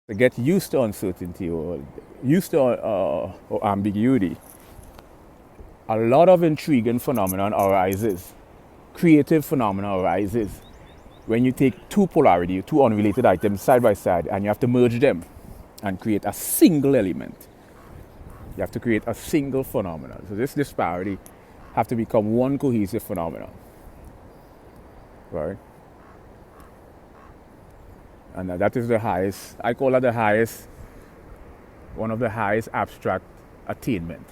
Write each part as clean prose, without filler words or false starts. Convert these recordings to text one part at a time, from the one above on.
to get used to uncertainty or used to or ambiguity, a lot of intriguing phenomenon arises. Creative phenomena arises when you take two polarity, two unrelated items side by side, and you have to merge them and create a single element. You have to create a single phenomenon. So this disparity have to become one cohesive phenomenon, right? And that is the highest, I call it the highest, one of the highest abstract attainment.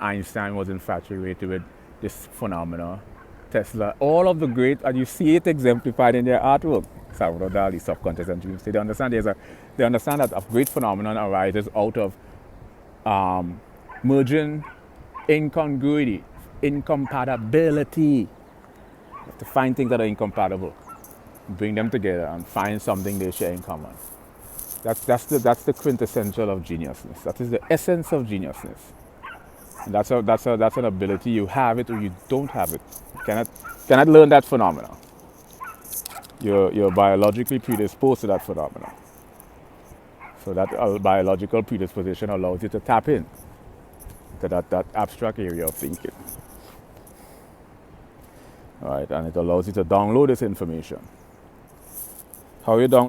Einstein was infatuated with this phenomena. Tesla, all of the great, and you see it exemplified in their artwork. Salvador Dali, Subconscious and Dreams. They understand they understand that a great phenomenon arises out of merging incongruity, incompatibility. You have to find things that are incompatible, bring them together, and find something they share in common. That's the quintessential of geniusness. That is the essence of geniusness. And that's an ability. You have it or you don't have it. You cannot learn that phenomenon. You're biologically predisposed to that phenomenon. So that biological predisposition allows you to tap in to that abstract area of thinking. All right, and it allows you to download this information. How you download